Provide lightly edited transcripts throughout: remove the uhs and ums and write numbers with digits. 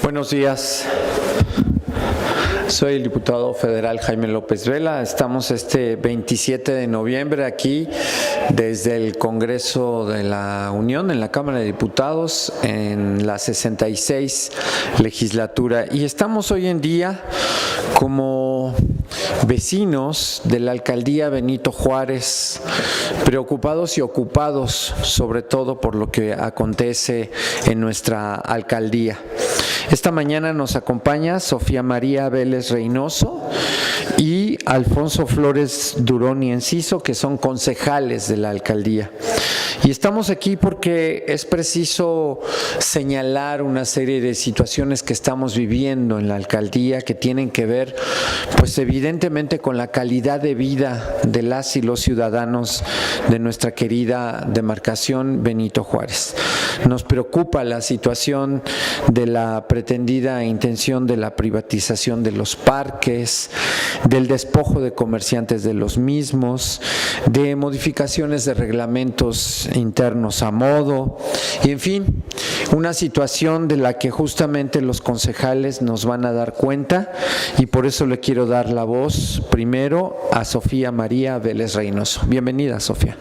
Buenos días. Soy el diputado federal Jaime López Vela. Estamos este 27 de noviembre aquí desde el Congreso de la Unión, en la Cámara de Diputados, en la 66 legislatura. Y estamos hoy en día como vecinos de la alcaldía Benito Juárez, preocupados y ocupados sobre todo por lo que acontece en nuestra alcaldía. Esta mañana nos acompaña Sofía María Vélez Reynoso y Alfonso Flores Durón y Enciso, que son concejales de la alcaldía. Y estamos aquí porque es preciso señalar una serie de situaciones que estamos viviendo en la alcaldía que tienen que ver, pues evidentemente, con la calidad de vida de las y los ciudadanos de nuestra querida demarcación Benito Juárez. Nos preocupa la situación de la pretendida intención de la privatización de los parques, del despojo de comerciantes de los mismos, de modificaciones de reglamentos internos a modo, y en fin, una situación de la que justamente los concejales nos van a dar cuenta, y por eso le quiero dar la voz primero a Sofía María Vélez Reynoso. Bienvenida, Sofía.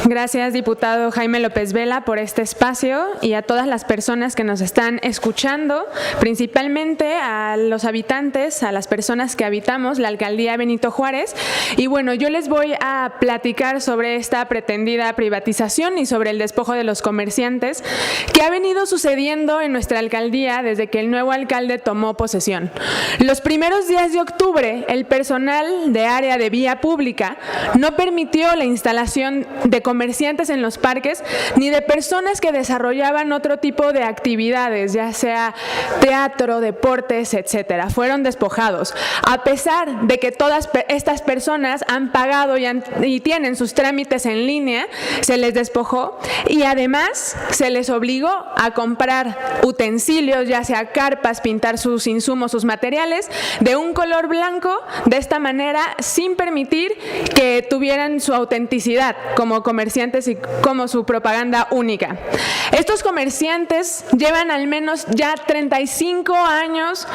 Gracias, diputado Jaime López Vela, por este espacio y a todas las personas que nos están escuchando, principalmente a los habitantes, a las personas que habitamos la alcaldía Benito Juárez. Y bueno, yo les voy a platicar sobre esta pretendida privatización y sobre el despojo de los comerciantes que ha venido sucediendo en nuestra alcaldía desde que el nuevo alcalde tomó posesión. Los primeros días de octubre, el personal de área de vía pública no permitió la instalación de comerciantes en los parques ni de personas que desarrollaban otro tipo de actividades, ya sea teatro, deportes, etcétera. Fueron despojados. A pesar de que todas estas personas han pagado y tienen sus trámites en línea, se les despojó y además se les obligó a comprar utensilios, ya sea carpas, pintar sus insumos, sus materiales, de un color blanco, de esta manera, sin permitir que tuvieran su autenticidad como comerciantes y como su propaganda única. Estos comerciantes llevan al menos ya 35 años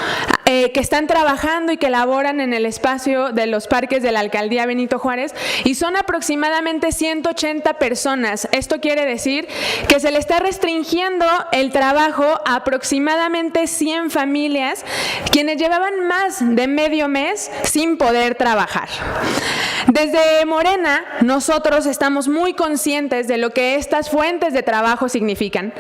que están trabajando y que laboran en el espacio de los parques de la alcaldía Benito Juárez, y son aproximadamente 180 personas. Esto quiere decir que se le está restringiendo el trabajo a aproximadamente 100 familias, quienes llevaban más de medio mes sin poder trabajar. Desde Morena, nosotros estamos muy conscientes de lo que estas fuentes de trabajo significan,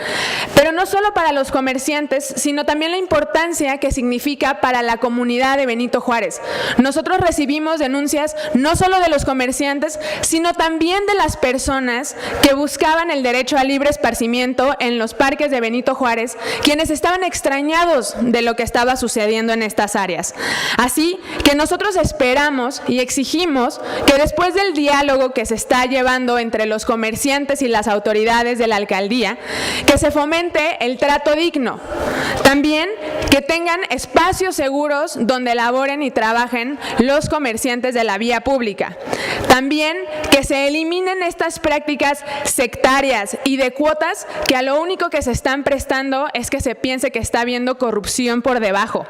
pero no solo para los comerciantes, sino también la importancia que significa para la comunidad de Benito Juárez. Nosotros recibimos denuncias no solo de los comerciantes, sino también de las personas que buscaban el derecho a libre esparcimiento en los parques de Benito Juárez, quienes estaban extrañados de lo que estaba sucediendo en estas áreas. Así que nosotros esperamos y exigimos que después del diálogo que se está llevando entre los comerciantes y las autoridades de la alcaldía, que se fomente el trato digno. También que tengan espacios seguros donde laboren y trabajen los comerciantes de la vía pública. También que se eliminen estas prácticas sectarias y de cuotas que a lo único que se están prestando es que se piense que está habiendo corrupción por debajo.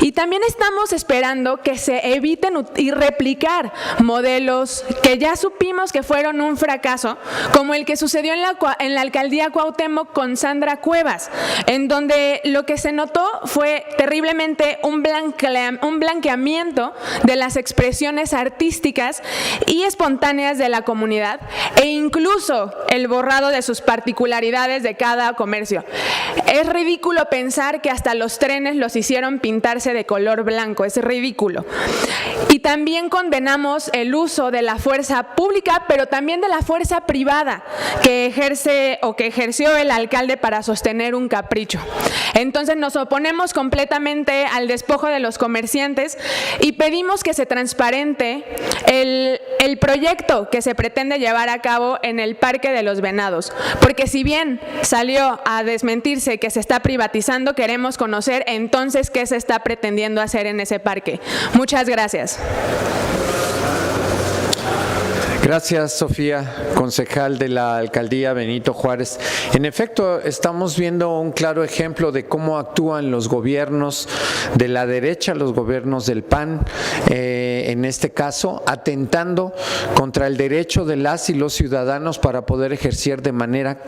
Y también estamos esperando que se eviten y replicar modelos que ya supimos que fueron un fracaso, como el que sucedió en la alcaldía Cuauhtémoc con Sandra Cuevas, en donde lo que se notó fue terriblemente un blanqueamiento de las expresiones artísticas y espontáneas de la comunidad, e incluso el borrado de sus particularidades de cada comercio. Es ridículo pensar que hasta los trenes los hicieron pintarse de color blanco, es ridículo. Y también condenamos el uso de la fuerza pública, pero también de la fuerza privada que ejerció el alcalde para sostener un capricho. Entonces nos oponemos completamente al despojo de los comerciantes y pedimos que se transparente el proyecto que se pretende llevar a cabo en el Parque de los Venados, porque si bien salió a desmentirse que se está privatizando, queremos conocer entonces qué se está pretendiendo hacer en ese parque. Muchas gracias. Gracias, Sofía, concejal de la Alcaldía Benito Juárez. En efecto, estamos viendo un claro ejemplo de cómo actúan los gobiernos de la derecha, los gobiernos del PAN, en este caso, atentando contra el derecho de las y los ciudadanos para poder ejercer de manera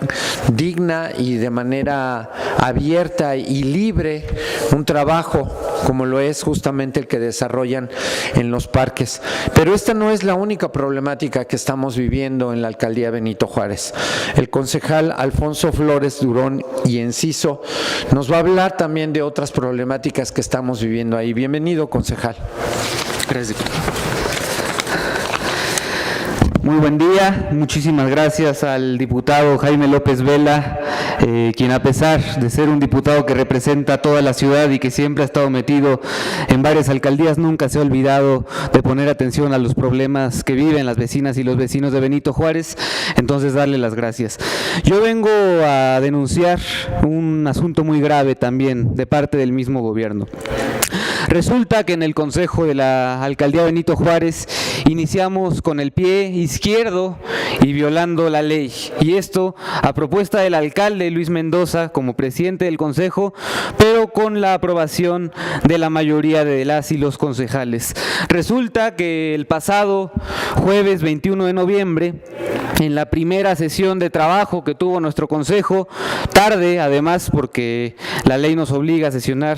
digna y de manera abierta y libre un trabajo como lo es justamente el que desarrollan en los parques. Pero esta no es la única problemática que estamos viviendo en la Alcaldía Benito Juárez. El concejal Alfonso Flores Durón y Enciso nos va a hablar también de otras problemáticas que estamos viviendo ahí. Bienvenido, concejal. Gracias. Muy buen día, muchísimas gracias al diputado Jaime López Vela, quien a pesar de ser un diputado que representa a toda la ciudad y que siempre ha estado metido en varias alcaldías, nunca se ha olvidado de poner atención a los problemas que viven las vecinas y los vecinos de Benito Juárez, entonces darle las gracias. Yo vengo a denunciar un asunto muy grave también de parte del mismo gobierno. Resulta que en el Consejo de la Alcaldía Benito Juárez iniciamos con el pie izquierdo y violando la ley. Y esto a propuesta del alcalde Luis Mendoza como presidente del Consejo, pero con la aprobación de la mayoría de las y los concejales. Resulta que el pasado jueves 21 de noviembre, en la primera sesión de trabajo que tuvo nuestro Consejo, tarde además porque la ley nos obliga a sesionar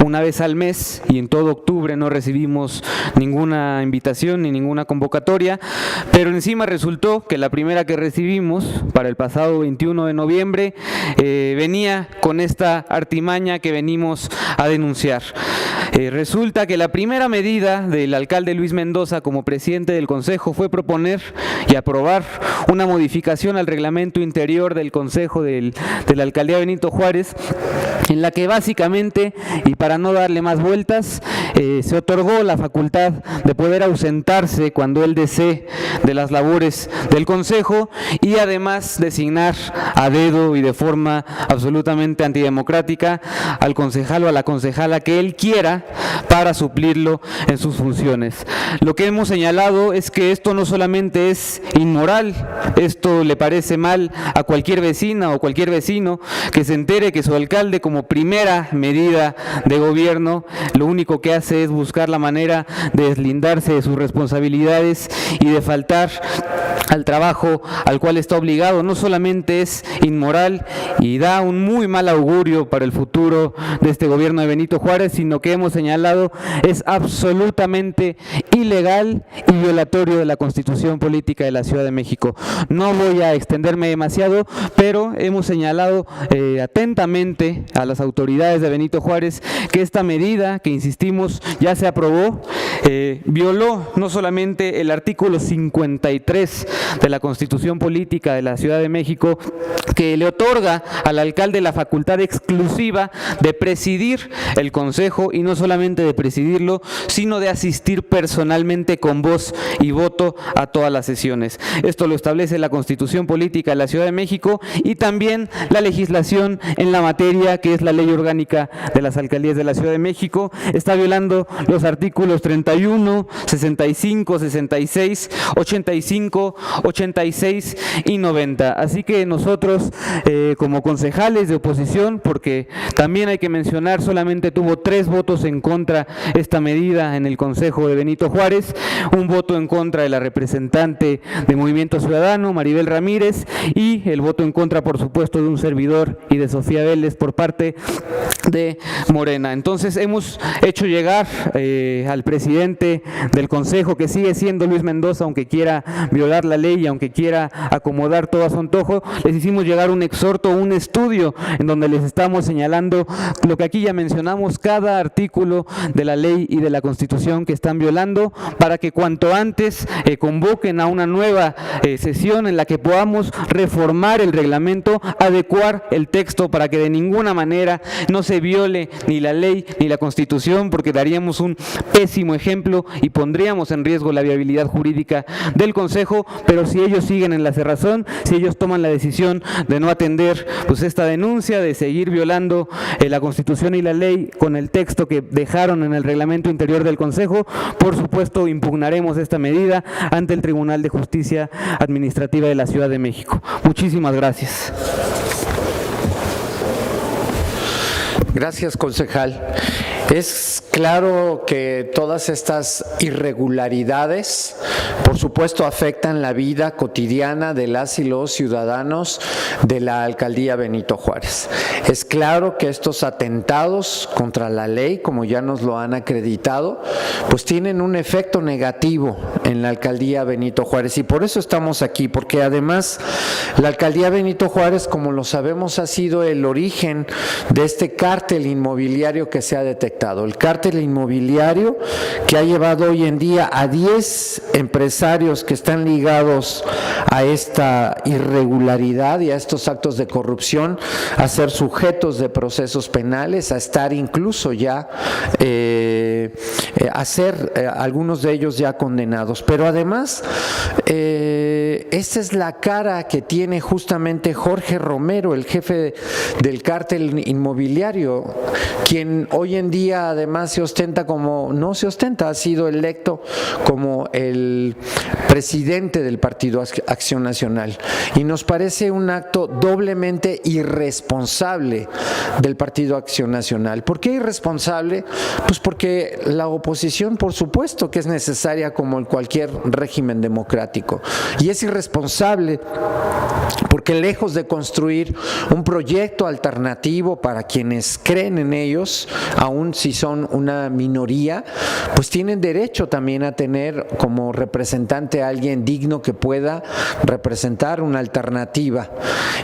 una vez al mes y en todo octubre no recibimos ninguna invitación ni ninguna convocatoria, pero encima resultó que la primera que recibimos para el pasado 21 de noviembre venía con esta artimaña que venimos a denunciar. Resulta que la primera medida del alcalde Luis Mendoza como presidente del Consejo fue proponer y aprobar una modificación al reglamento interior del Consejo de la Alcaldía Benito Juárez, en la que básicamente, y para no darle más vueltas, se otorgó la facultad de poder ausentarse cuando él desee de las labores del Consejo y además designar a dedo y de forma absolutamente antidemocrática al concejal o a la concejala que él quiera para suplirlo en sus funciones. Lo que hemos señalado es que esto no solamente es inmoral, esto le parece mal a cualquier vecina o cualquier vecino que se entere que su alcalde, como primera medida de gobierno, lo único que hace es buscar la manera de deslindarse de sus responsabilidades y de faltar al trabajo al cual está obligado. No solamente es inmoral y da un muy mal augurio para el futuro de este gobierno de Benito Juárez, sino que hemos señalado es absolutamente ilegal y violatorio de la Constitución Política de la Ciudad de México. No voy a extenderme demasiado, pero hemos señalado atentamente a las autoridades de Benito Juárez que esta medida, que insistimos ya se aprobó, violó no solamente el artículo 53 de la Constitución Política de la Ciudad de México, que le otorga al alcalde la facultad exclusiva de presidir el Consejo, y no solamente de presidirlo, sino de asistir personalmente con voz y voto a todas las sesiones. Esto lo establece la Constitución Política de la Ciudad de México y también la legislación en la materia, que es la Ley Orgánica de las Alcaldías de la Ciudad de México. Está violando los artículos 31, 65, 66, 85, 86 y 90. Así que nosotros, como concejales de oposición, porque también hay que mencionar, solamente tuvo 3 votos en contra esta medida en el Consejo de Benito Juárez, un voto en contra de la representante de Movimiento Ciudadano, Maribel Ramírez, y el voto en contra, por supuesto, de un servidor y de Sofía Vélez por parte de Morena. Entonces hemos hecho llegar al presidente del Consejo, que sigue siendo Luis Mendoza, aunque quiera violar la ley y aunque quiera acomodar todo a su antojo, les hicimos llegar un exhorto, un estudio en donde les estamos señalando lo que aquí ya mencionamos, cada artículo de la ley y de la Constitución que están violando, para que cuanto antes convoquen a una nueva sesión en la que podamos reformar el reglamento, adecuar el texto para que de ninguna manera no se se viole ni la ley ni la Constitución, porque daríamos un pésimo ejemplo y pondríamos en riesgo la viabilidad jurídica del Consejo. Pero si ellos siguen en la cerrazón, si ellos toman la decisión de no atender pues esta denuncia, de seguir violando la Constitución y la ley con el texto que dejaron en el reglamento interior del Consejo, por supuesto impugnaremos esta medida ante el Tribunal de Justicia Administrativa de la Ciudad de México. Muchísimas gracias. Gracias, concejal. Es claro que todas estas irregularidades, por supuesto, afectan la vida cotidiana de las y los ciudadanos de la alcaldía Benito Juárez. Es claro que estos atentados contra la ley, como ya nos lo han acreditado, pues tienen un efecto negativo en la alcaldía Benito Juárez, y por eso estamos aquí, porque además la alcaldía Benito Juárez, como lo sabemos, ha sido el origen de este cártel inmobiliario que se ha detectado. El cártel inmobiliario que ha llevado hoy en día a 10 empresarios que están ligados a esta irregularidad y a estos actos de corrupción a ser sujetos de procesos penales, a estar incluso ya a ser algunos de ellos ya condenados. Pero además esta es la cara que tiene justamente Jorge Romero, el jefe del cártel inmobiliario, quien hoy en día además se ostenta como, no se ostenta, ha sido electo como el presidente del Partido Acción Nacional. Y nos parece un acto doblemente irresponsable del Partido Acción Nacional. ¿Por qué irresponsable? Pues porque la oposición, por supuesto, que es necesaria como en cualquier régimen democrático. Y es irresponsable porque lejos de construir un proyecto alternativo para quienes creen en ellos, aún si son una minoría, pues tienen derecho también a tener como representante a alguien digno que pueda representar una alternativa.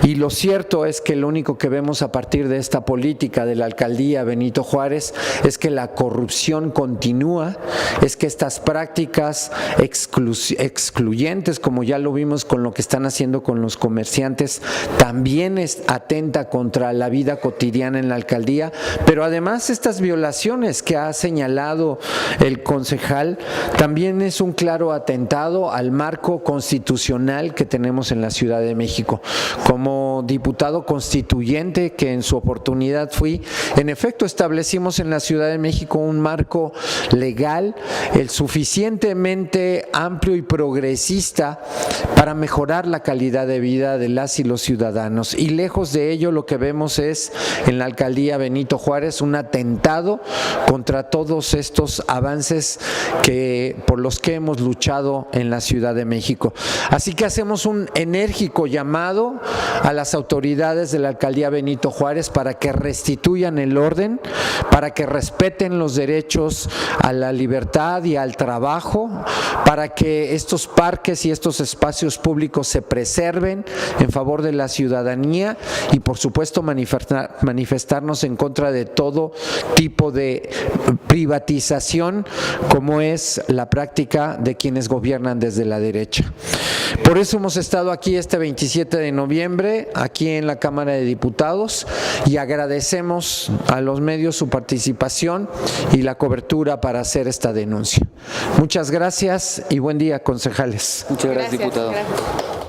Y lo cierto es que lo único que vemos a partir de esta política de la alcaldía Benito Juárez es que la corrupción continúa, es que estas prácticas excluyentes, como ya lo vimos con lo que están haciendo con los comerciantes, también atenta contra la vida cotidiana en la alcaldía, pero además estas violaciones que ha señalado el concejal también es un claro atentado al marco constitucional que tenemos en la Ciudad de México. Como diputado constituyente, que en su oportunidad fui, en efecto establecimos en la Ciudad de México un marco legal el suficientemente amplio y progresista para mejorar la calidad de vida de las y los ciudadanos. Y lejos de ello, lo que vemos es en la alcaldía Benito Juárez un atentado contra todos estos avances por los que hemos luchado en la Ciudad de México. Así que hacemos un enérgico llamado a las autoridades de la alcaldía Benito Juárez para que restituyan el orden, para que respeten los derechos a la libertad y al trabajo, para que estos parques y estos espacios públicos se preserven en favor de la ciudadanía y, por supuesto, manifestarnos en contra de todo tipo de privatización, como es la práctica de quienes gobiernan desde la derecha. Por eso hemos estado aquí este 27 de noviembre, aquí en la Cámara de Diputados, y agradecemos a los medios su participación y la cobertura para hacer esta denuncia. Muchas gracias y buen día, concejales. Muchas gracias, diputado. Gracias.